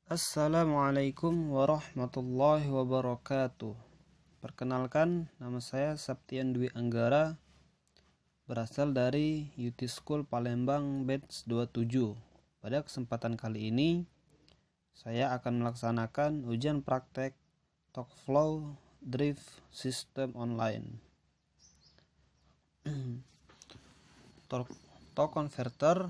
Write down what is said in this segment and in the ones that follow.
Assalamualaikum warahmatullahi wabarakatuh. Perkenalkan, nama saya Septian Dwi Anggara, berasal dari UT School Palembang Batch 27. Pada kesempatan kali ini, saya akan melaksanakan ujian praktek TalkFlow Drift System Online. Torque converter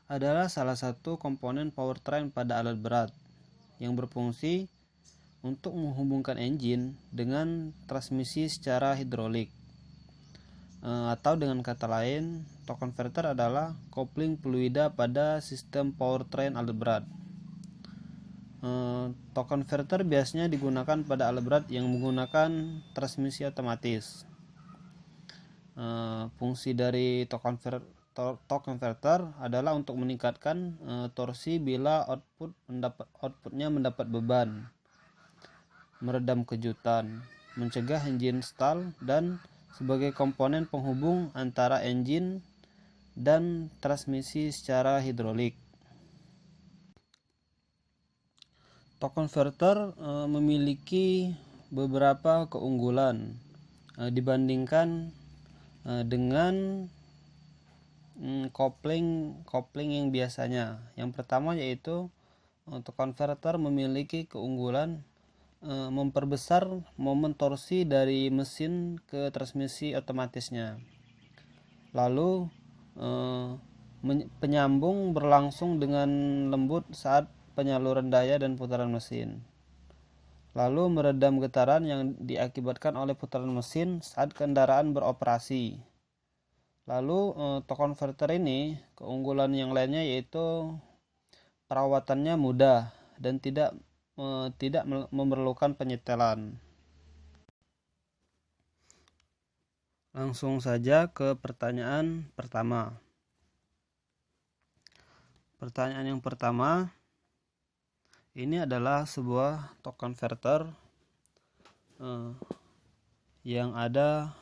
adalah salah satu komponen powertrain pada alat berat yang berfungsi untuk menghubungkan engine dengan transmisi secara hidrolik. Atau dengan kata lain, torque converter adalah kopling fluida pada sistem powertrain alat berat. Torque converter biasanya digunakan pada alat berat yang menggunakan transmisi otomatis. Fungsi dari torque converter adalah untuk meningkatkan torsi bila outputnya mendapat beban, meredam kejutan, mencegah engine stall, dan sebagai komponen penghubung antara engine dan transmisi secara hidrolik. Torque converter memiliki beberapa keunggulan dibandingkan dengan kopling yang biasanya. Yang pertama yaitu torque converter memiliki keunggulan memperbesar momen torsi dari mesin ke transmisi otomatisnya. Lalu penyambung berlangsung dengan lembut saat penyaluran daya dan putaran mesin. Lalu meredam getaran yang diakibatkan oleh putaran mesin saat kendaraan beroperasi. Lalu torque converter ini keunggulan yang lainnya yaitu perawatannya mudah dan tidak memerlukan penyetelan. Langsung saja ke pertanyaan pertama. Pertanyaan yang pertama, ini adalah sebuah torque converter yang ada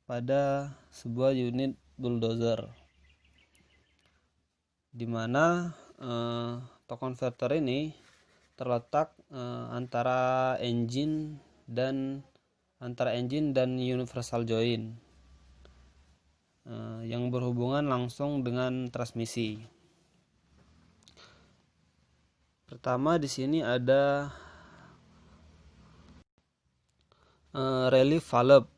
pada sebuah unit bulldozer, di mana torque converter ini terletak antara engine dan universal joint yang berhubungan langsung dengan transmisi. Pertama di sini ada relief valve,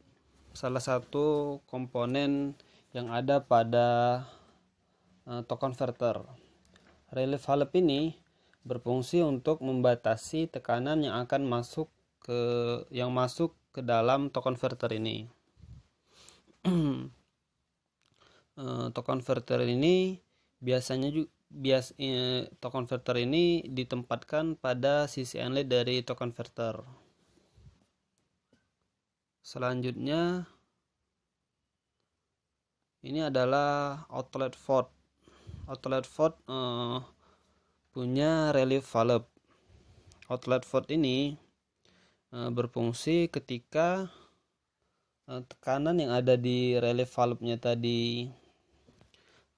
salah satu komponen yang ada pada torque converter. Relief valve ini berfungsi untuk membatasi tekanan yang akan masuk ke dalam torque converter ini. Torque converter ini torque converter ini ditempatkan pada sisi inlet dari torque converter. Selanjutnya ini adalah outlet port. Outlet port punya relief valve. Outlet port ini berfungsi ketika tekanan yang ada di relief valve-nya tadi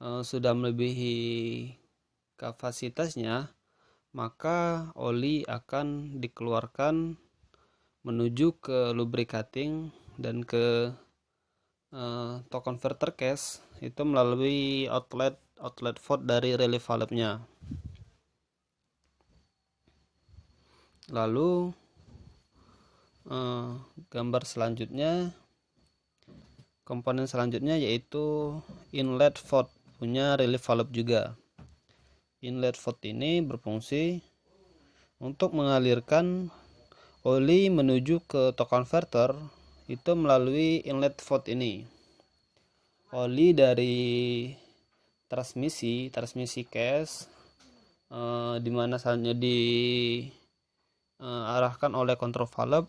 sudah melebihi kapasitasnya, maka oli akan dikeluarkan menuju ke lubricating dan ke torque converter case itu melalui outlet port dari relief valve-nya. Lalu gambar selanjutnya, komponen selanjutnya yaitu inlet port, punya relief valve juga. Inlet port ini berfungsi untuk mengalirkan oli menuju ke torque converter itu melalui inlet port ini. Oli dari transmisi case di mana selanjutnya diarahkan oleh control valve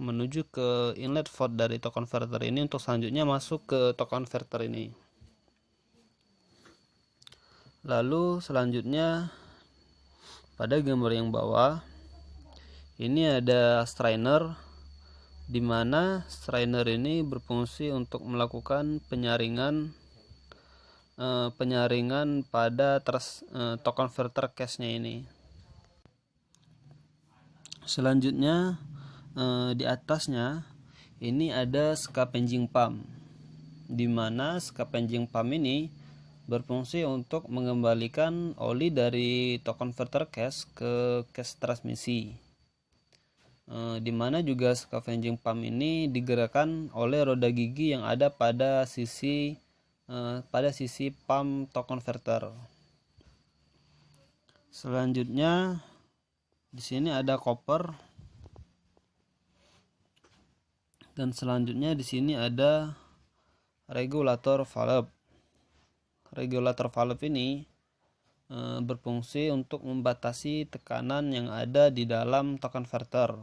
menuju ke inlet port dari torque converter ini untuk selanjutnya masuk ke torque converter ini. Lalu selanjutnya pada gambar yang bawah ini ada strainer, di mana strainer ini berfungsi untuk melakukan penyaringan pada torque converter case-nya ini. Selanjutnya di atasnya ini ada scavenging pump, di mana scavenging pump ini berfungsi untuk mengembalikan oli dari torque converter case ke case transmisi, di mana juga scavenging pump ini digerakkan oleh roda gigi yang ada pada sisi pump torque converter. Selanjutnya di sini ada koper, dan selanjutnya di sini ada regulator valve. Regulator valve ini berfungsi untuk membatasi tekanan yang ada di dalam torque converter.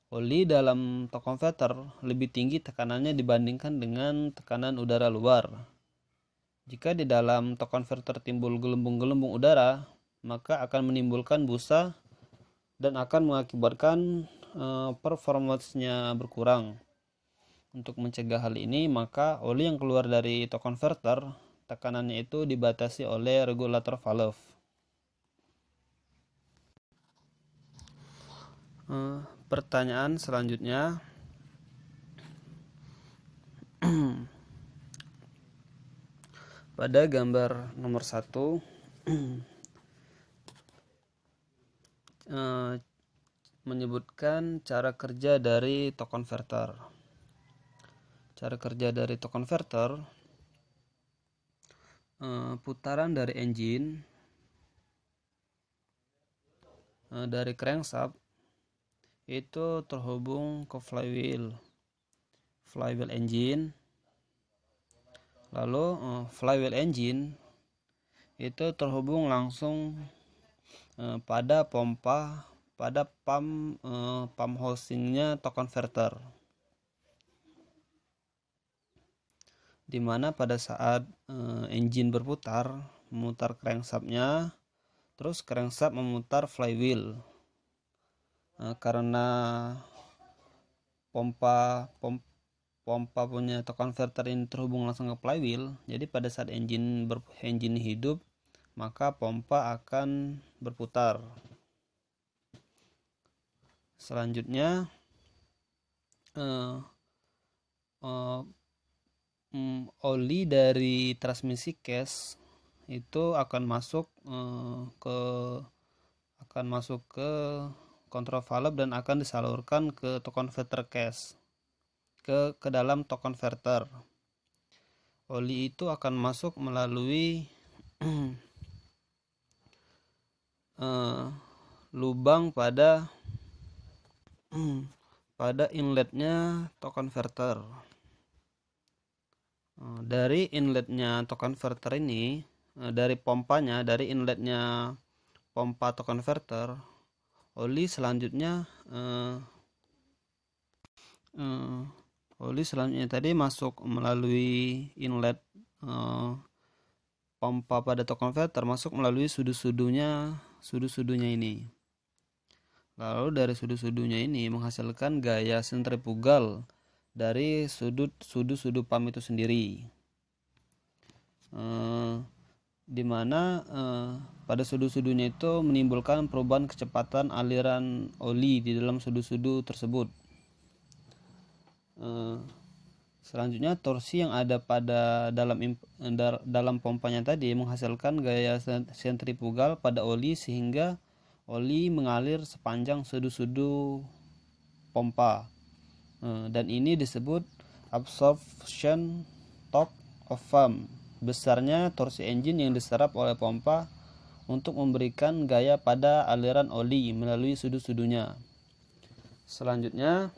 Oli dalam torque converter lebih tinggi tekanannya dibandingkan dengan tekanan udara luar. Jika di dalam torque converter timbul gelembung-gelembung udara, maka akan menimbulkan busa dan akan mengakibatkan performance-nya berkurang. Untuk mencegah hal ini, maka oli yang keluar dari torque converter tekanannya itu dibatasi oleh regulator valve. Pertanyaan selanjutnya, pada gambar nomor 1 menyebutkan cara kerja dari torque converter. Cara kerja dari torque converter, putaran dari engine dari crankshaft itu terhubung ke flywheel engine. Lalu flywheel engine itu terhubung langsung pada pump housingnya torque converter, dimana pada saat engine berputar memutar crankshaftnya, terus crankshaft memutar flywheel. Karena pompa punya torque converter ini terhubung langsung ke flywheel, jadi pada saat engine hidup, maka pompa akan berputar. Selanjutnya oli dari transmisi case itu akan masuk ke kontrol valve dan akan disalurkan ke torque converter case, ke dalam torque converter. Oli itu akan masuk melalui lubang pada inletnya torque converter. Dari inletnya torque converter ini, dari inletnya pompa torque converter, oli selanjutnya tadi masuk melalui inlet pompa pada torque converter, masuk melalui sudut-sudutnya ini. Lalu dari sudut-sudutnya ini menghasilkan gaya sentrifugal dari sudut pump itu sendiri, di mana pada sudut-sudutnya itu menimbulkan perubahan kecepatan aliran oli di dalam sudut-sudut tersebut. Selanjutnya torsi yang ada pada dalam pompanya tadi menghasilkan gaya sentrifugal pada oli sehingga oli mengalir sepanjang sudut-sudut pompa, dan ini disebut absorption torque of pump. Besarnya torsi engine yang diserap oleh pompa untuk memberikan gaya pada aliran oli melalui sudut-sudutnya. Selanjutnya,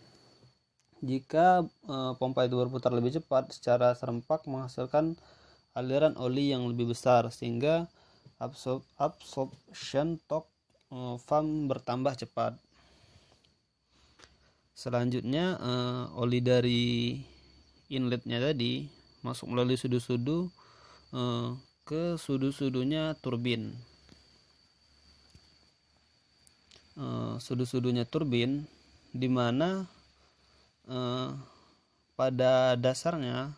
jika pompa itu berputar lebih cepat secara serempak menghasilkan aliran oli yang lebih besar, sehingga absorption torque pump bertambah cepat. Selanjutnya, oli dari inletnya tadi masuk melalui sudut-sudut ke sudut-sudutnya turbin. Sudut-sudutnya turbin, di mana pada dasarnya,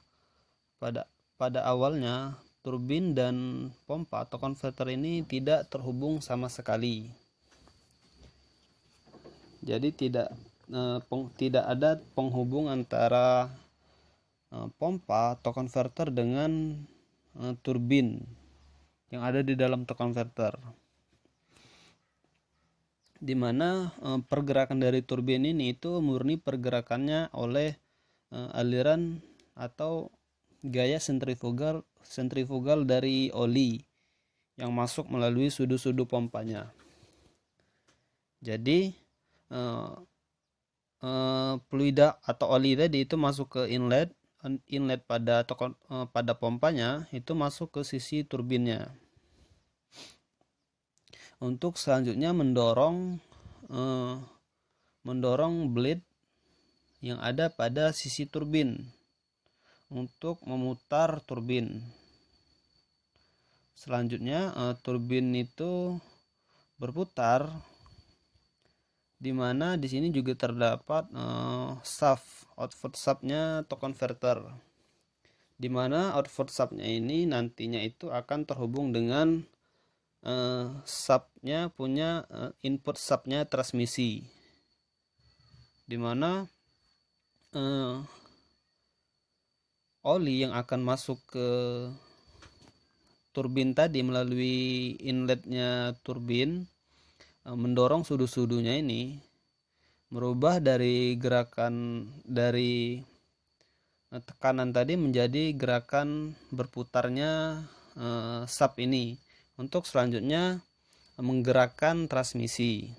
pada awalnya turbin dan pompa atau konverter ini tidak terhubung sama sekali. Jadi tidak ada penghubung antara pompa atau konverter dengan turbin yang ada di dalam konverter, di mana pergerakan dari turbin ini itu murni pergerakannya oleh aliran atau gaya sentrifugal dari oli yang masuk melalui sudu-sudu pompanya. Jadi fluida atau oli tadi itu masuk ke inlet pada pompanya, itu masuk ke sisi turbinnya untuk selanjutnya mendorong blade yang ada pada sisi turbin untuk memutar turbin. Selanjutnya turbin itu berputar, di mana di sini juga terdapat output shaft-nya atau konverter, di mana output shaft-nya ini nantinya itu akan terhubung dengan shaft-nya punya input shaft-nya transmisi, di mana oli yang akan masuk ke turbin tadi melalui inletnya turbin mendorong sudu-sudunya ini, merubah dari gerakan dari tekanan tadi menjadi gerakan berputarnya shaft ini untuk selanjutnya menggerakkan transmisi.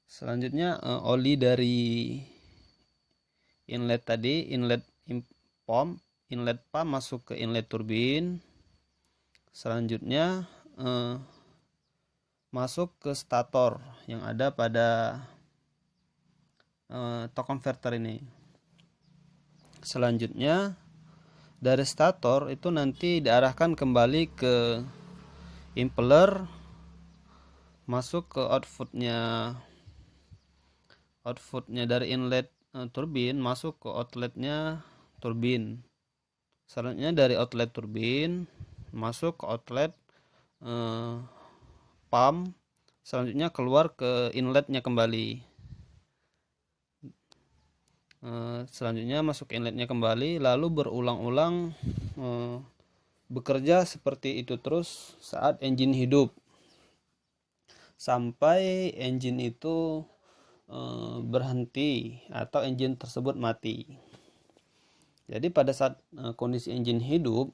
Selanjutnya oli dari inlet pump masuk ke inlet turbin. Selanjutnya masuk ke stator yang ada pada konverter ini. Selanjutnya dari stator itu nanti diarahkan kembali ke impeller, masuk ke outputnya dari inlet turbin, masuk ke outletnya turbin. Selanjutnya dari outlet turbin masuk ke outlet pump, selanjutnya keluar ke inletnya kembali. Selanjutnya masuk inletnya kembali, lalu berulang-ulang bekerja seperti itu terus saat engine hidup, sampai engine itu berhenti atau engine tersebut mati. Jadi pada saat kondisi engine hidup,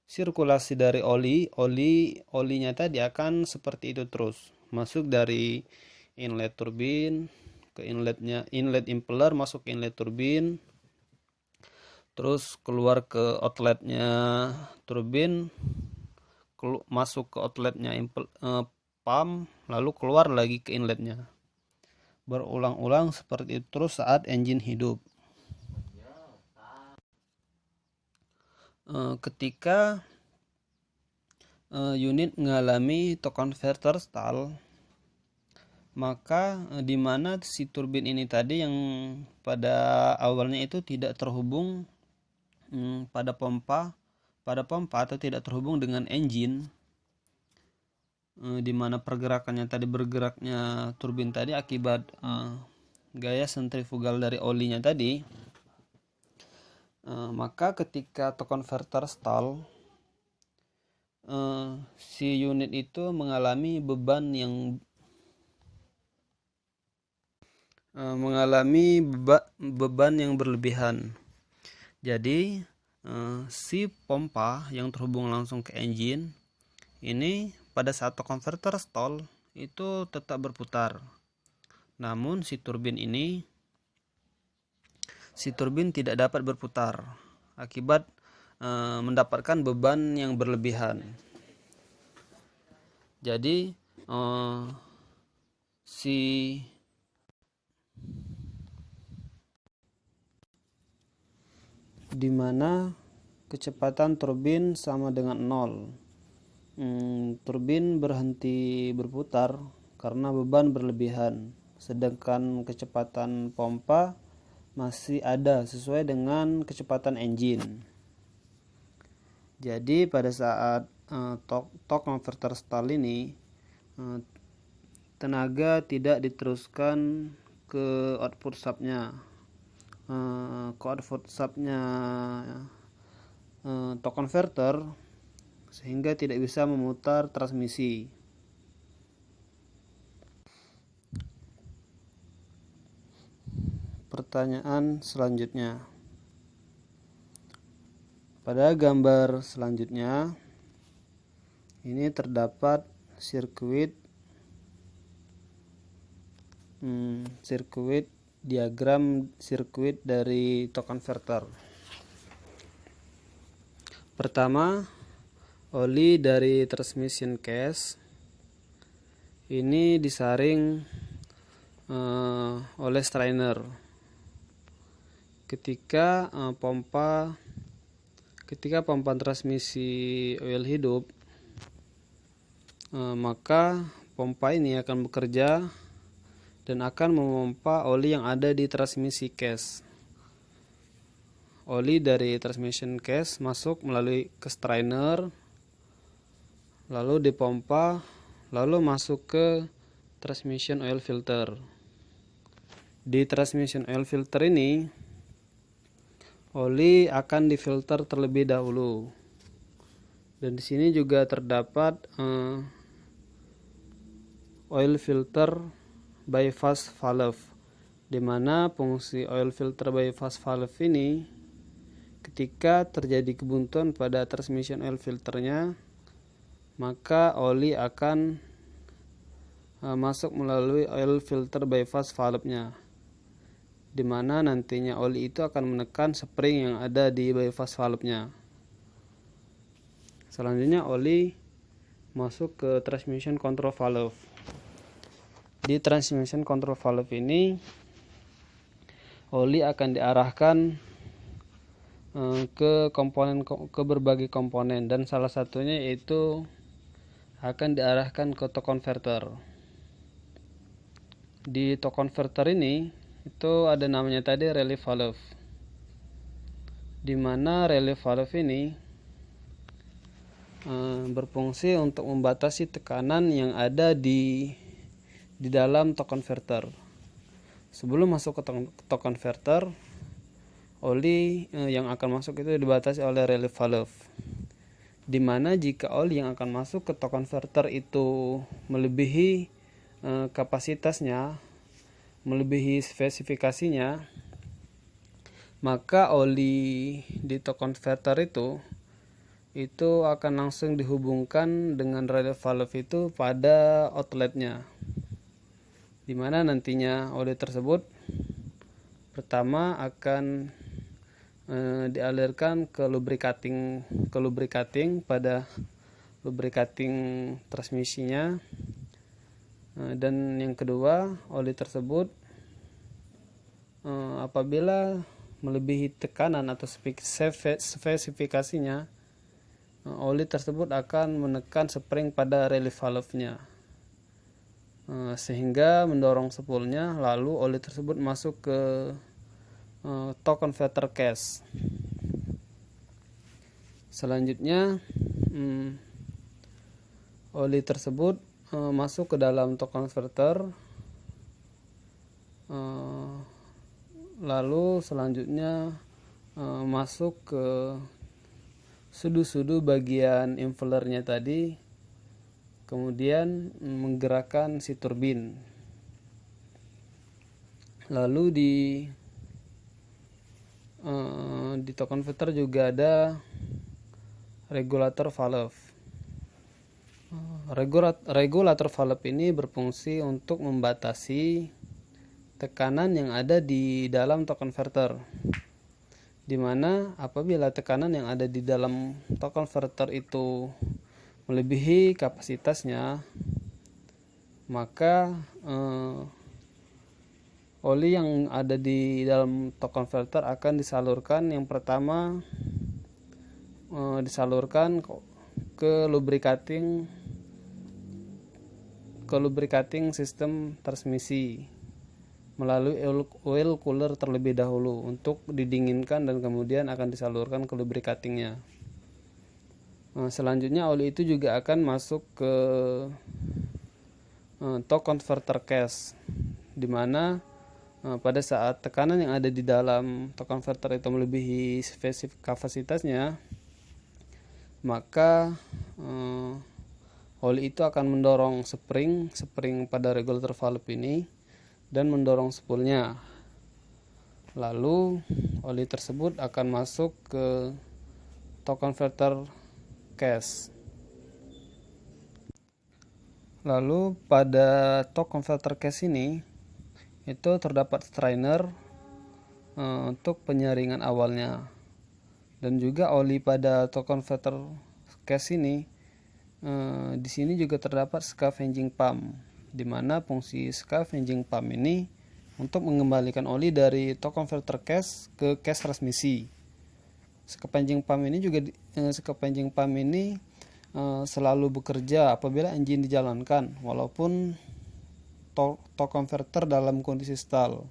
sirkulasi dari olinya tadi akan seperti itu terus, masuk dari inlet turbin ke inlet impeller, masuk ke inlet turbin, terus keluar ke outletnya turbin, masuk ke outletnya pump, lalu keluar lagi ke inletnya. Berulang-ulang seperti itu terus saat engine hidup. Ketika unit mengalami torque converter stall, maka di mana si turbin ini tadi yang pada awalnya itu tidak terhubung pada pompa atau tidak terhubung dengan engine, di mana pergerakannya tadi bergeraknya turbin tadi akibat gaya sentrifugal dari olinya tadi, maka ketika torque converter stall, si unit itu mengalami beban yang berlebihan. Jadi si pompa yang terhubung langsung ke engine ini pada saat torque converter stall itu tetap berputar. Namun si turbin tidak dapat berputar akibat mendapatkan beban yang berlebihan. Jadi di mana kecepatan turbin sama dengan 0. Turbin berhenti berputar karena beban berlebihan, sedangkan kecepatan pompa masih ada sesuai dengan kecepatan engine. Jadi pada saat torque converter stall ini tenaga tidak diteruskan ke output subnya, torque converter, sehingga tidak bisa memutar transmisi. Pertanyaan selanjutnya. Pada gambar selanjutnya ini terdapat diagram sirkuit dari torque converter. Pertama, oli dari transmission case ini disaring oleh strainer. Ketika pompa transmisi oil hidup, maka pompa ini akan bekerja dan akan memompa oli yang ada di transmisi case. Oli dari transmission case masuk melalui ke strainer, lalu dipompa, lalu masuk ke transmission oil filter. Di transmission oil filter ini, oli akan difilter terlebih dahulu. Dan di sini juga terdapat oil filter bypass valve, di mana fungsi oil filter bypass valve ini ketika terjadi kebuntuan pada transmission oil filternya, maka oli akan masuk melalui oil filter bypass valve-nya, di mana nantinya oli itu akan menekan spring yang ada di bypass valve-nya. Selanjutnya oli masuk ke transmission control valve. Di transmission control valve ini oli akan diarahkan ke berbagai komponen, dan salah satunya yaitu akan diarahkan ke torque converter. Di torque converter ini itu ada namanya tadi relief valve, di mana relief valve ini berfungsi untuk membatasi tekanan yang ada di dalam torque converter. Sebelum masuk ke torque converter, oli yang akan masuk itu dibatasi oleh relief valve, di mana jika oli yang akan masuk ke torque converter itu melebihi kapasitasnya, melebihi spesifikasinya, maka oli di torque converter itu akan langsung dihubungkan dengan relief valve itu pada outletnya, di mana nantinya oli tersebut pertama akan dialirkan ke lubricating pada lubricating transmisinya, dan yang kedua, oli tersebut apabila melebihi tekanan atau spesifikasinya, oli tersebut akan menekan spring pada relief valve-nya, sehingga mendorong spoolnya, lalu oli tersebut masuk ke torque converter case. Selanjutnya oli tersebut masuk ke dalam torque converter, lalu selanjutnya masuk ke sudu-sudu bagian impelernya tadi, kemudian menggerakkan si turbin. Lalu di torque converter juga ada regulator valve. Regulator valve ini berfungsi untuk membatasi tekanan yang ada di dalam torque converter, di mana apabila tekanan yang ada di dalam torque converter itu melebihi kapasitasnya, maka oli yang ada di dalam torque converter akan disalurkan. Yang pertama disalurkan ke lubricating sistem transmisi melalui oil cooler terlebih dahulu untuk didinginkan, dan kemudian akan disalurkan ke lubricatingnya. Selanjutnya oli itu juga akan masuk ke torque converter case, di mana pada saat tekanan yang ada di dalam torque converter itu melebihi spesifik kapasitasnya, maka oli itu akan mendorong spring pada regulator valve ini dan mendorong spoolnya. Lalu oli tersebut akan masuk ke torque converter case. Lalu pada torque converter case ini itu terdapat strainer untuk penyaringan awalnya, dan juga oli pada torque converter case ini di sini juga terdapat scavenging pump, di mana fungsi scavenging pump ini untuk mengembalikan oli dari torque converter case ke case transmisi. Scavenging pump ini selalu bekerja apabila engine dijalankan, walaupun torque converter dalam kondisi stall,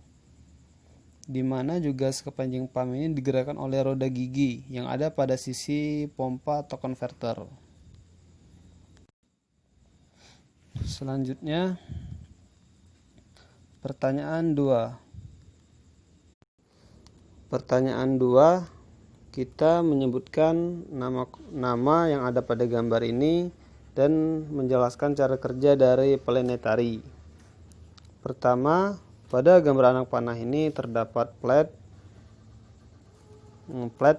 di mana juga scavenging pump ini digerakkan oleh roda gigi yang ada pada sisi pompa torque converter. Selanjutnya, pertanyaan 2. Pertanyaan 2, kita menyebutkan nama yang ada pada gambar ini dan menjelaskan cara kerja dari planetary. Pertama, pada gambar anak panah ini terdapat plate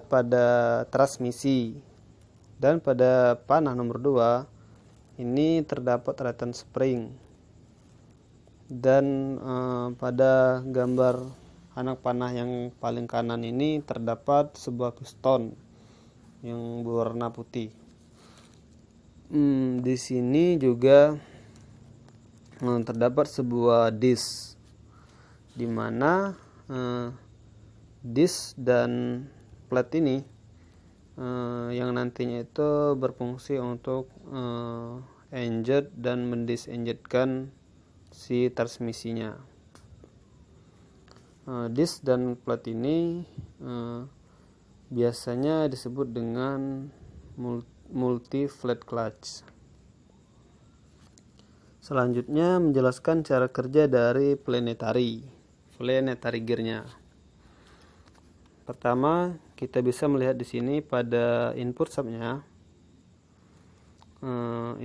pada transmisi, dan pada panah nomor 2 ini terdapat return spring, dan pada gambar anak panah yang paling kanan ini terdapat sebuah piston yang berwarna putih. Di sini juga terdapat sebuah disk, di mana disk dan plate ini yang nantinya itu berfungsi untuk inject dan mendisinjectkan si transmisinya. Disk dan plate ini biasanya disebut dengan multi flat clutch. Selanjutnya, menjelaskan cara kerja dari planetary gearnya. Pertama, kita bisa melihat di sini pada input subnya.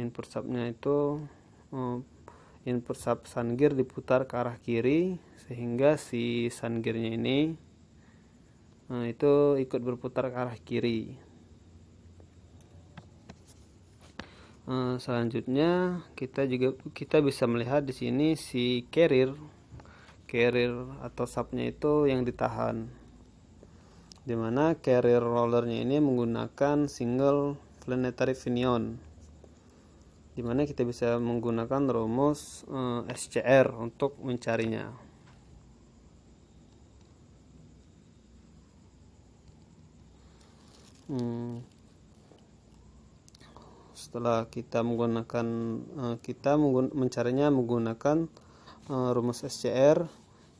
Input subnya itu input sub sun gear diputar ke arah kiri, sehingga si sun gearnya ini itu ikut berputar ke arah kiri. Selanjutnya, kita bisa melihat di sini si carrier atau subnya itu yang ditahan, dimana carrier rollernya ini menggunakan single planetary pinion, dimana kita bisa menggunakan rumus SCR untuk mencarinya. Setelah kita mencarinya menggunakan rumus SCR,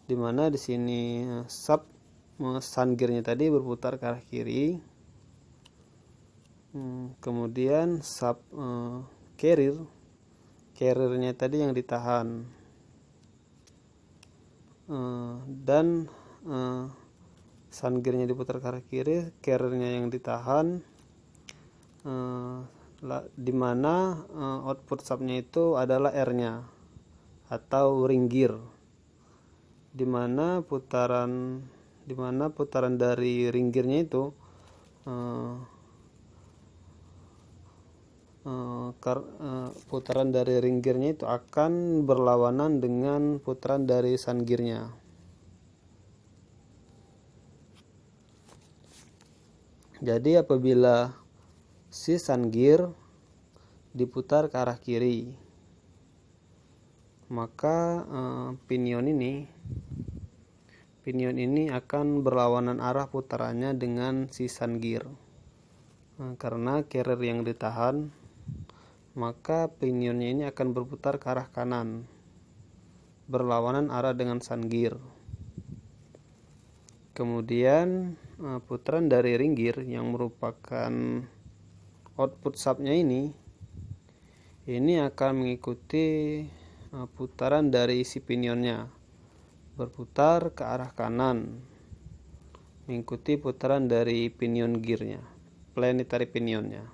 dimana di sini sub sun gearnya tadi berputar ke arah kiri, kemudian sub carriernya tadi yang ditahan, dan sun gearnya diputar ke arah kiri, carriernya yang ditahan, dimana output subnya itu adalah R-nya atau ring gear, dimana putaran dari ring gearnya itu putaran dari ring gearnya itu akan berlawanan dengan putaran dari sun gearnya. Jadi apabila si sun gear diputar ke arah kiri, maka pinion ini akan berlawanan arah putarannya dengan si sun gear. Karena carrier yang ditahan, maka pinionnya ini akan berputar ke arah kanan, berlawanan arah dengan sun gear. Kemudian putaran dari ring gear yang merupakan output subnya ini akan mengikuti putaran dari si pinionnya, berputar ke arah kanan mengikuti putaran dari pinion gearnya, planetary pinionnya.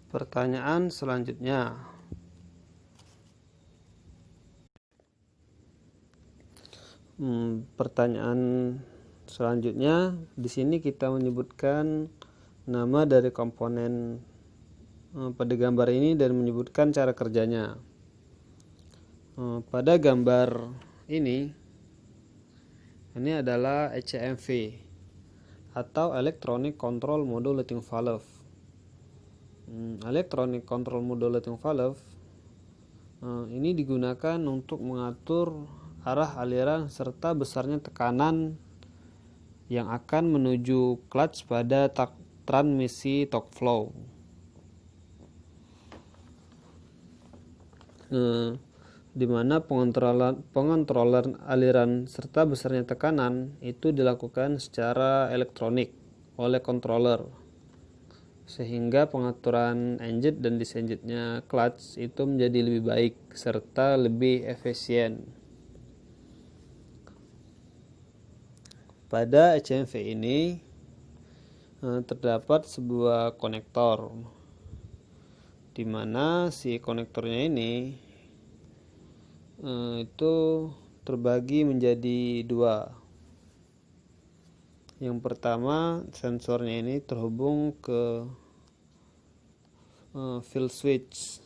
Pertanyaan selanjutnya, di sini kita menyebutkan nama dari komponen pada gambar ini dan menyebutkan cara kerjanya. Pada gambar ini adalah ECMV atau Electronic Control Modulating Valve. Electronic Control Modulating Valve ini digunakan untuk mengatur arah aliran serta besarnya tekanan yang akan menuju clutch pada transmisi torque flow. Di mana pengontrolan aliran serta besarnya tekanan itu dilakukan secara elektronik oleh controller, sehingga pengaturan engine dan disenjitnya clutch itu menjadi lebih baik serta lebih efisien. Pada ECMV ini terdapat sebuah konektor, di mana si konektornya ini itu terbagi menjadi dua. Yang pertama, sensornya ini terhubung ke field switch,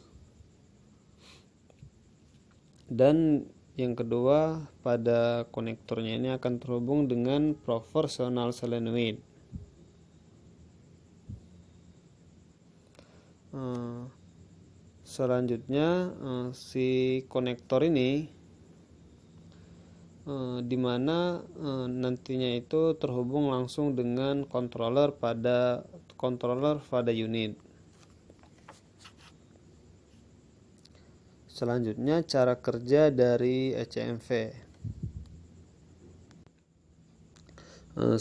dan yang kedua, pada konektornya ini akan terhubung dengan proportional solenoid. Selanjutnya si konektor ini di mana nantinya itu terhubung langsung dengan controller pada unit. Selanjutnya cara kerja dari ECMV.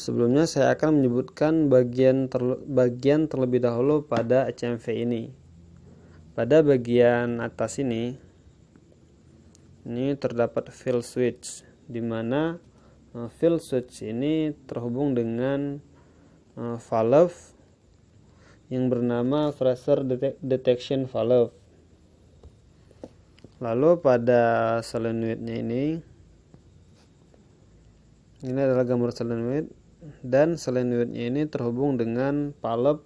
Sebelumnya saya akan menyebutkan bagian terlebih dahulu pada ECMV ini. Pada bagian atas ini terdapat field switch, di mana field switch ini terhubung dengan valve yang bernama pressure detection valve. Lalu pada solenoidnya ini adalah gambar solenoid, dan solenoidnya ini terhubung dengan valve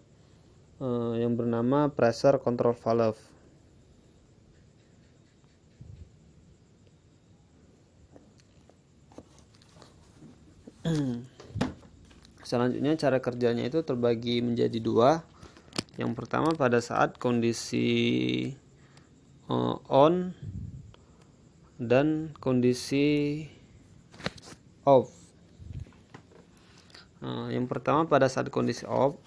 yang bernama pressure control valve. Selanjutnya cara kerjanya itu terbagi menjadi dua. Yang pertama pada saat kondisi on dan kondisi off. Yang pertama pada saat kondisi off.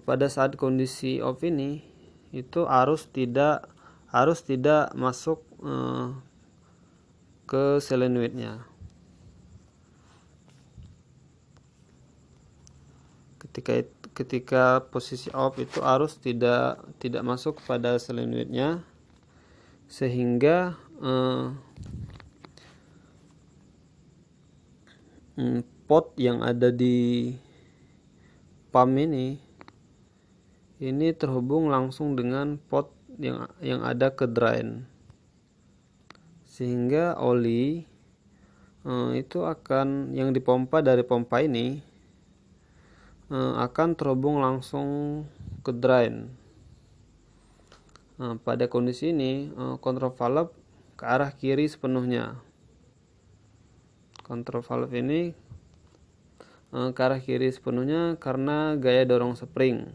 Pada saat kondisi off ini itu arus tidak masuk ke solenoidnya. Ketika posisi off itu arus tidak masuk pada solenoidnya, sehingga pot yang ada di pump ini terhubung langsung dengan pot yang ada ke drain, sehingga oli itu akan yang dipompa dari pompa ini akan terhubung langsung ke drain. Pada kondisi ini kontrol valve ke arah kiri sepenuhnya. Kontrol valve ini ke arah kiri sepenuhnya karena gaya dorong spring,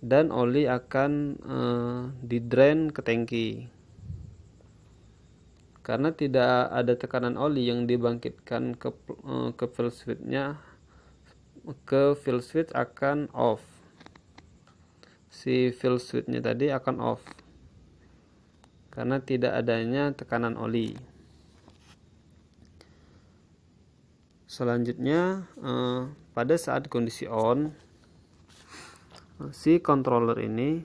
dan oli akan di-drain ke tangki. Karena tidak ada tekanan oli yang dibangkitkan ke field switch-nya, field switch akan off. Si field switch-nya tadi akan off karena tidak adanya tekanan oli. Selanjutnya pada saat kondisi on, si controller ini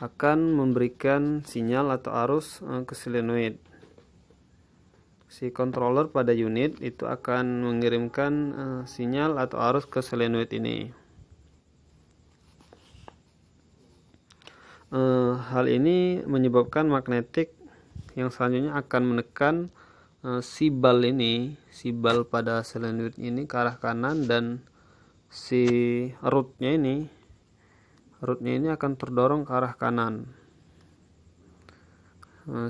akan memberikan sinyal atau arus ke solenoid. Si controller pada unit itu akan mengirimkan sinyal atau arus ke solenoid ini. Hal ini menyebabkan magnetik yang selanjutnya akan menekan si bal pada solenoid ini ke arah kanan, dan si rootnya ini akan terdorong ke arah kanan,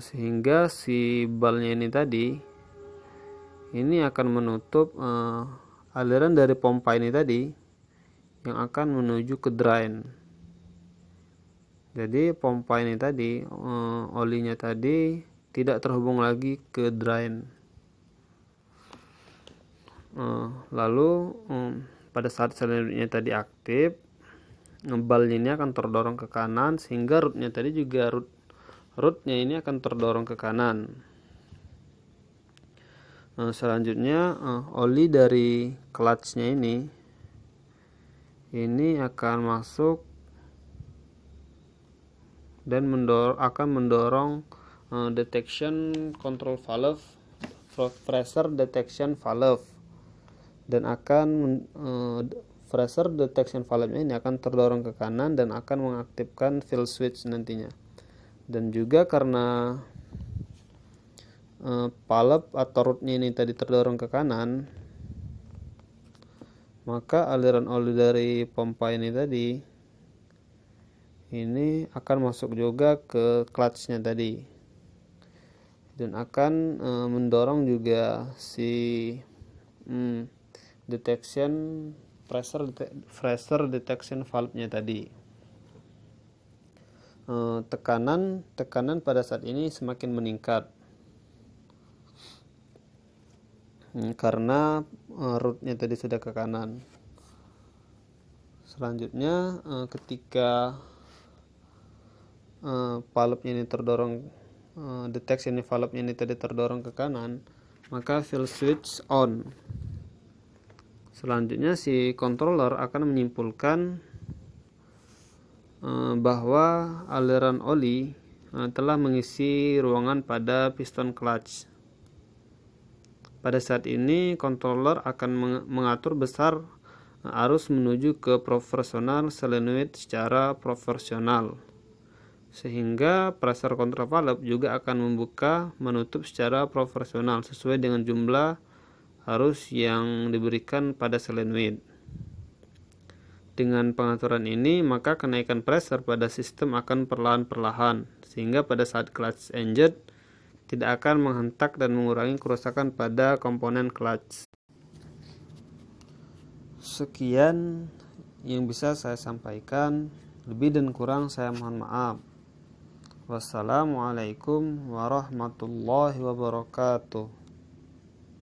sehingga si balnya ini akan menutup aliran dari pompa ini tadi yang akan menuju ke drain. Jadi pompa ini tadi, olinya tadi tidak terhubung lagi ke drain. Lalu pada saat solenoidnya tadi aktif, balnya ini akan terdorong ke kanan, sehingga rootnya tadi juga rootnya ini akan terdorong ke kanan. Selanjutnya oli dari clutchnya ini akan masuk dan akan mendorong detection control valve, pressure detection valve, dan pressure detection valve-nya ini akan terdorong ke kanan dan akan mengaktifkan fill switch nantinya. Dan juga karena valve atau rootnya ini tadi terdorong ke kanan, maka aliran oli dari pompa ini tadi ini akan masuk juga ke clutchnya tadi, dan akan mendorong juga si pressure detection valve-nya tadi. Tekanan pada saat ini semakin meningkat karena rootnya tadi sudah ke kanan. Selanjutnya ketika valve-nya ini terdorong, detection valve-nya ini tadi terdorong ke kanan, maka fill switch on. Selanjutnya si controller akan menyimpulkan bahwa aliran oli telah mengisi ruangan pada piston clutch. Pada saat ini controller akan mengatur besar arus menuju ke proporsional solenoid secara proporsional, sehingga pressure control valve juga akan membuka menutup secara proporsional sesuai dengan jumlah arus yang diberikan pada solenoid. Dengan pengaturan ini, maka kenaikan pressure pada sistem akan perlahan-perlahan, sehingga pada saat clutch engage tidak akan menghentak dan mengurangi kerusakan pada komponen clutch. Sekian yang bisa saya sampaikan, lebih dan kurang saya mohon maaf. Wassalamualaikum warahmatullahi wabarakatuh.